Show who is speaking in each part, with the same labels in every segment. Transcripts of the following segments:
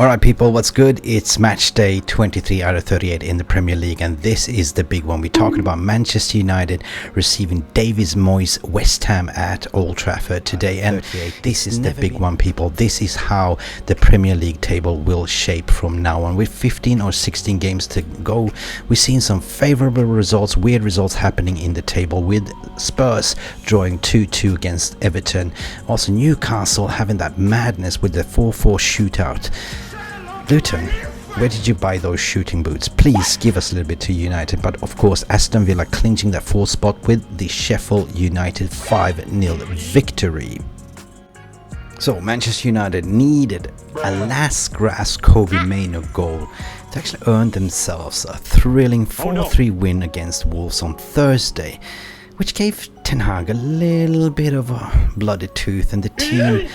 Speaker 1: Alright people, what's good? It's match day 23 out of 38 in the Premier League, and this is the big one. We're talking about Manchester United receiving David Moise Westham at Old Trafford today, and this is the big one, people. This is how the Premier League table will shape from now on. With 15 or 16 games to go, we've seen some favourable results, weird results happening in the table, with Spurs drawing 2-2 against Everton. Also Newcastle having that madness with the 4-4 shootout. Luton, where did you buy those shooting boots? Please give us a little bit to United. But of course, Aston Villa clinching that fourth spot with the Sheffield United 5-0 victory. So Manchester United needed a last grasp Kobibie Mainoo goal to actually earn themselves a thrilling 4-3 win against Wolves on Thursday, which gave Ten Hag a little bit of a bloody tooth, and the team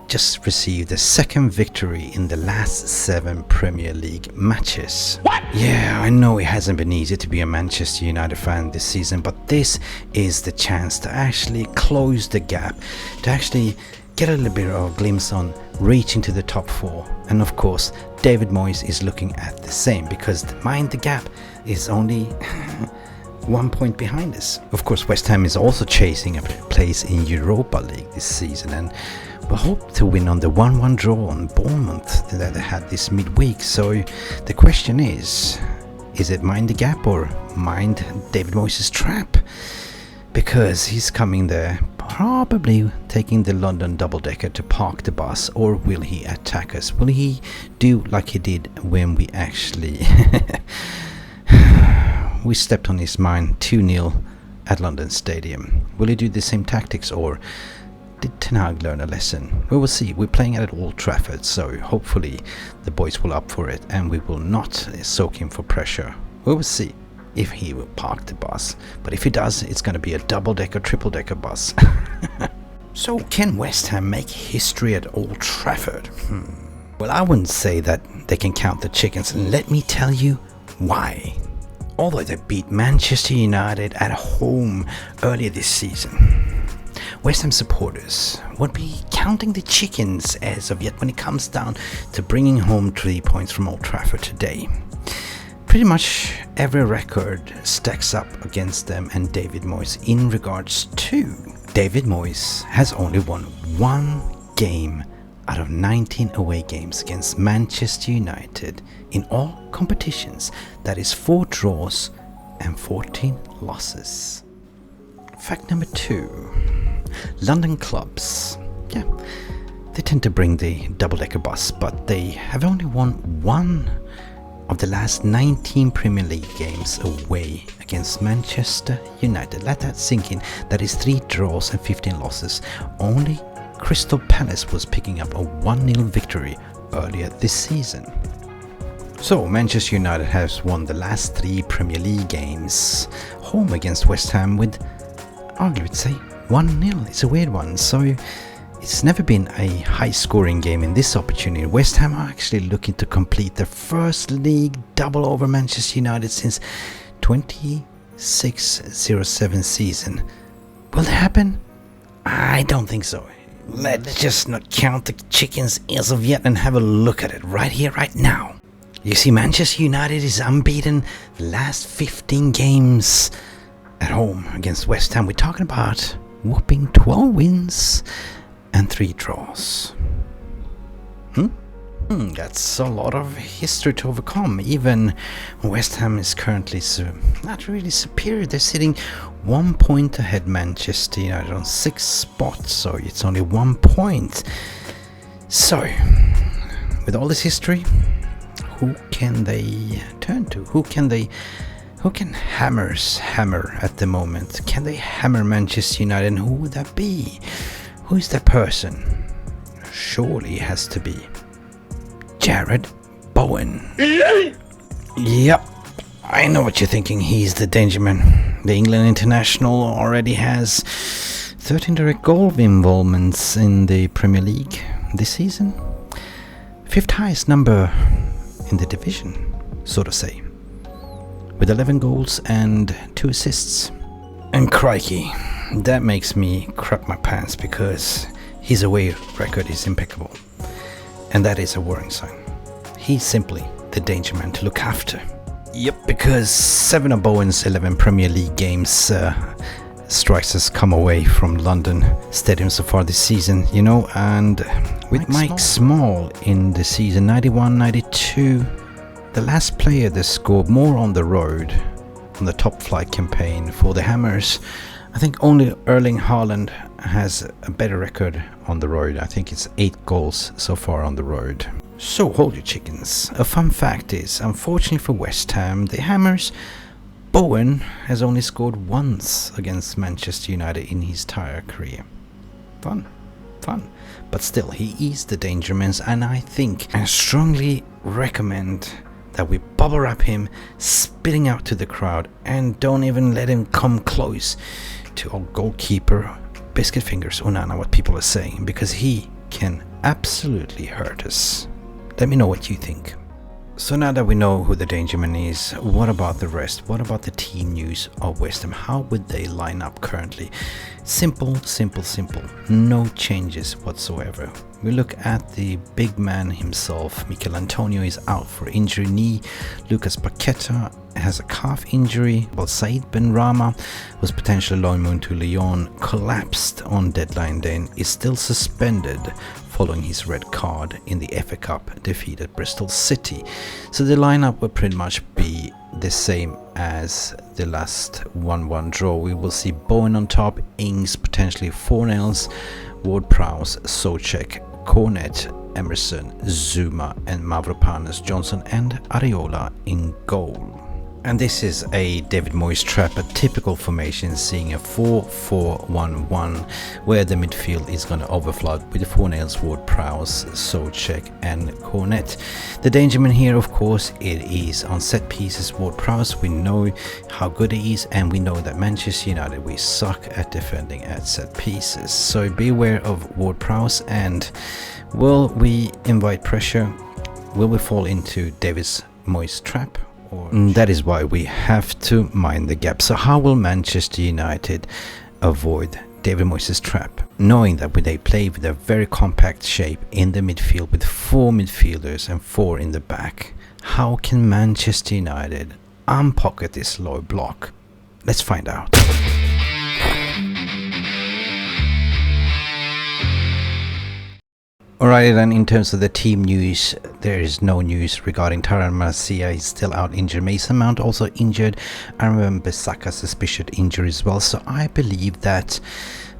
Speaker 1: just received the second victory in the last 7 Premier League matches. What? Yeah, I know it hasn't been easy to be a Manchester United fan this season, but this is the chance to actually close the gap, to actually get a little bit of a glimpse on reaching to the top 4. And of course, David Moise is looking at the same, because mind the gap is only 1 point behind us. Of course, West Ham is also chasing a place in Europa League this season, and we hope to win on the 1-1 draw on Bournemouth that they had this midweek. So the question is it mind the gap or mind David Moise's trap? Because he's coming there, probably taking the London double-decker to park the bus, or will he attack us? Will he do like he did when we actually we stepped on his mind 2-0 at London Stadium? Will he do the same tactics, or did Ten Hag learn a lesson? We will see. We're playing at Old Trafford, so hopefully the boys will up for it and we will not soak him for pressure. We will see if he will park the bus. But if he does, it's going to be a double-decker, triple-decker bus. So can West Ham make history at Old Trafford? Well, I wouldn't say that they can count the chickens, and let me tell you why. Although they beat Manchester United at home earlier this season, West Ham supporters would be counting the chickens as of yet when it comes down to bringing home 3 points from Old Trafford today. Pretty much every record stacks up against them and David Moise in regards to. David Moise has only won 1 game out of 19 away games against Manchester United in all competitions. That is 4 draws and 14 losses. Fact number 2. London clubs, yeah, they tend to bring the double-decker bus, but they have only won 1 of the last 19 Premier League games away against Manchester United. Let that sink in. That is 3 draws and 15 losses. Only Crystal Palace was picking up a 1-0 victory earlier this season. So Manchester United has won the last 3 Premier League games home against West Ham with, I would say, 1-0. It's a weird one. So it's never been a high-scoring game in this opportunity. West Ham are actually looking to complete their first league double over Manchester United since 26-07 season. Will it happen? I don't think so. Let's just not count the chickens as of yet and have a look at it right here, right now. You see, Manchester United is unbeaten the last 15 games at home against West Ham. We're talking about whopping 12 wins and 3 draws. That's a lot of history to overcome. Even West Ham is currently not really superior. They're sitting 1 point ahead Manchester United on 6 spots, so it's only 1 point. So, with all this history, who can they turn to? Who can hammer at the moment? Can they hammer Manchester United, and who would that be? Who is that person? Surely it has to be Jared Bowen. Yep, I know what you're thinking. He's the danger man. The England international already has 13 direct goal involvements in the Premier League this season. 5th highest number in the division, so to say, with 11 goals and 2 assists. And crikey, that makes me crap my pants, because his away record is impeccable, and that is a worrying sign. he's simply the danger man to look after. Yep, because 7 of Bowen's 11 Premier League games strikes has come away from London Stadium so far this season, you know, and with Mike Small in the season 91-92, the last player that scored more on the road on the top flight campaign for the Hammers. I think only Erling Haaland has a better record on the road. I think it's 8 goals so far on the road. So hold your chickens. A fun fact is, unfortunately for West Ham, the Hammers, Bowen has only scored once against Manchester United in his entire career. Fun. But still, he is the danger man, and I strongly recommend that we bubble wrap him, spitting out to the crowd, and don't even let him come close to our goalkeeper, Biscuit Fingers Onana, what people are saying, because he can absolutely hurt us. Let me know what you think. So now that we know who the danger man is, what about the rest? What about the team news of West Ham? How would they line up currently? Simple. No changes whatsoever. We look at the big man himself. Mikel Antonio is out for injury knee. Lucas Paqueta has a calf injury, while Said Benrahma was potentially loan moon to Lyon, collapsed on deadline day and is still suspended following his red card in the FA Cup defeat at Bristol City. So the lineup will pretty much be the same as the last 1-1 draw. We will see Bowen on top, Ings potentially Fornells, Ward-Prowse, Soucek, Cornet, Emerson, Zuma and Mavropanos, Johnson and Areola in goal. And this is a David Moise trap, a typical formation, seeing a 4-4-1-1 where the midfield is going to overflood with the Fornells, Ward-Prowse, Soucek and Cornet. The danger man here, of course, it is on set pieces. Ward-Prowse, we know how good he is, and we know that Manchester United, we suck at defending at set pieces. So beware of Ward-Prowse. And will we invite pressure? Will we fall into David Moise trap? That is why we have to mind the gap. So how will Manchester United avoid David Moises' trap? Knowing that they play with a very compact shape in the midfield with 4 midfielders and 4 in the back, how can Manchester United unpocket this low block? Let's find out. Alright, then in terms of the team news, there is no news regarding Tyrone Marcia. He's still out injured. Mason Mount also injured. Aaron Bissaka suspicious injury as well. So I believe that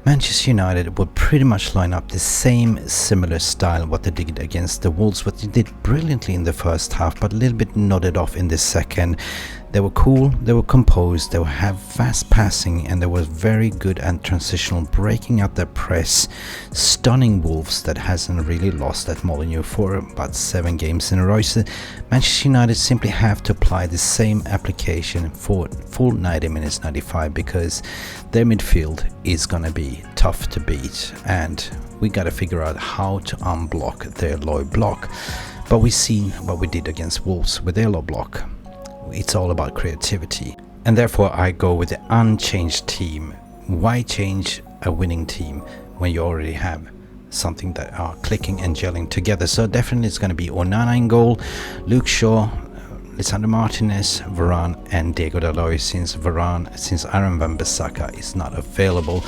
Speaker 1: Manchester United will pretty much line up the same similar style what they did against the Wolves, what they did brilliantly in the first half, but a little bit nodded off in the second. They were cool, they were composed, they would have fast passing, and they were very good at transitional, breaking out their press, stunning Wolves that hasn't really lost at Molineux for about 7 games in a row. So Manchester United simply have to apply the same application for full 90 minutes, 95, because their midfield is going to be tough to beat, and we got to figure out how to unblock their low block. But we've seen what we did against Wolves with their low block. It's all about creativity, and therefore I go with the unchanged team. Why change a winning team when you already have something that are clicking and gelling together? So definitely it's going to be Onana in goal, Luke Shaw, Lisandro Martinez, Varane and Diego Dalot, since Aaron Wan-Bissaka is not available.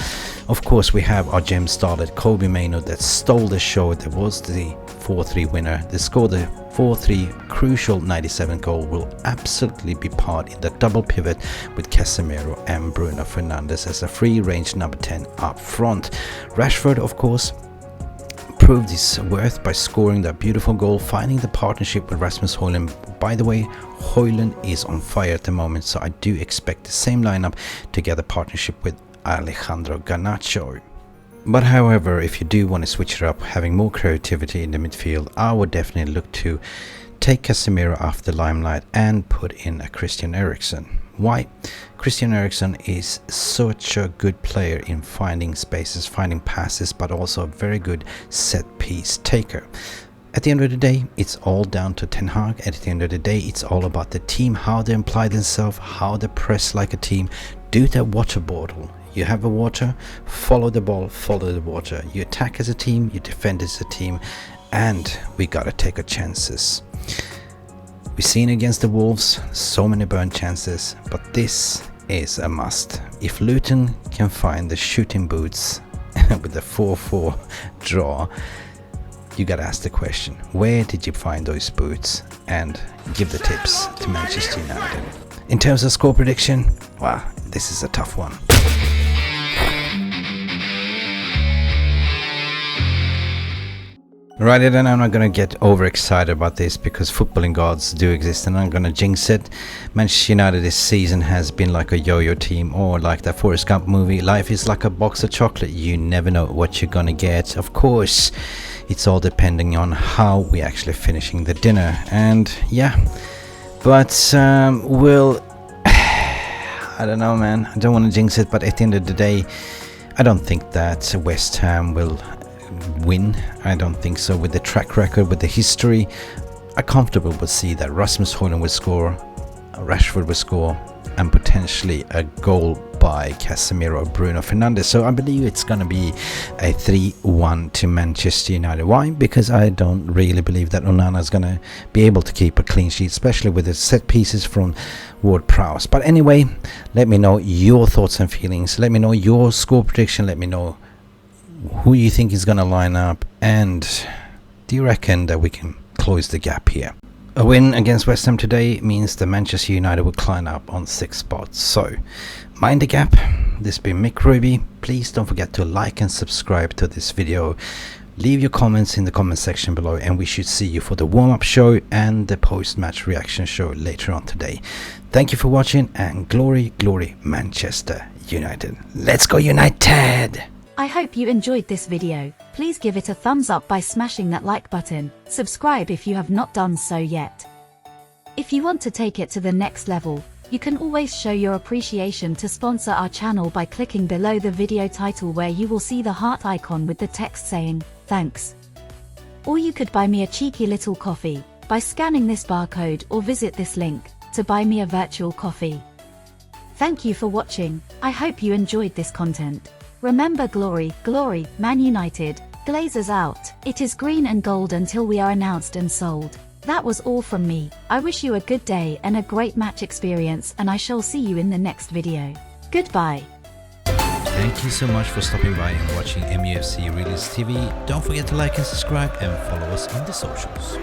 Speaker 1: Of course, we have our gem starlet Kobibie Mainoo that stole the show. That was the 4-3 winner. They scored the 4-3 crucial 97 goal, will absolutely be part in the double pivot with Casemiro and Bruno Fernandes as a free range number 10 up front. Rashford, of course, proved his worth by scoring that beautiful goal, finding the partnership with Rasmus Hojlund. By the way, Hojlund is on fire at the moment, so I do expect the same lineup to get a partnership with Alejandro Garnacho. But however, if you do want to switch it up, having more creativity in the midfield, I would definitely look to take Casemiro off the limelight and put in a Christian Eriksen. Why? Christian Eriksen is such a good player in finding spaces, finding passes, but also a very good set piece taker. At the end of the day, it's all down to Ten Hag. At the end of the day, it's all about the team, how they apply themselves, how they press like a team. Do that water bottle. You have a water, follow the ball, follow the water. You attack as a team, you defend as a team, and we gotta take our chances. We've seen against the Wolves so many burnt chances, but this is a must. If Luton can find the shooting boots with the 4-4 draw, you gotta ask the question, where did you find those boots? And give the tips to Manchester United. In terms of score prediction, wow, this is a tough one. Right, then I'm not going to get overexcited about this because footballing gods do exist and I'm going to jinx it. Manchester United this season has been like a yo-yo team, or like that Forrest Gump movie, life is like a box of chocolate, you never know what you're going to get. Of course, it's all depending on how we actually finishing the dinner, and yeah, but we'll I don't know, man, I don't want to jinx it, but at the end of the day, I don't think that West Ham will win. I don't think so. With the track record, with the history, I comfortably would see that Rasmus Hojlund would score, Rashford would score, and potentially a goal by Casemiro or Bruno Fernandes. So I believe it's going to be a 3-1 to Manchester United. Why? Because I don't really believe that Onana is going to be able to keep a clean sheet, especially with the set pieces from Ward-Prowse. But anyway, let me know your thoughts and feelings. Let me know your score prediction. Let me know who you think is going to line up, and do you reckon that we can close the gap here? A win against West Ham today means that Manchester United will climb up on 6 spots. So mind the gap. This has been Mick Ruby. Please don't forget to like and subscribe to this video. Leave your comments in the comment section below, and we should see you for the warm-up show and the post-match reaction show later on today. Thank you for watching, and glory, glory Manchester United. Let's go United!
Speaker 2: I hope you enjoyed this video. Please give it a thumbs up by smashing that like button. Subscribe if you have not done so yet. If you want to take it to the next level, you can always show your appreciation to sponsor our channel by clicking below the video title, where you will see the heart icon with the text saying, thanks. Or you could buy me a cheeky little coffee by scanning this barcode, or visit this link to buy me a virtual coffee. Thank you for watching. I hope you enjoyed this content. Remember, glory, glory, Man United, Glazers out. It is green and gold until we are announced and sold. That was all from me. I wish you a good day and a great match experience, and I shall see you in the next video. Goodbye.
Speaker 1: Thank you so much for stopping by and watching Mufc Realist TV. Don't forget to like and subscribe and follow us on the socials.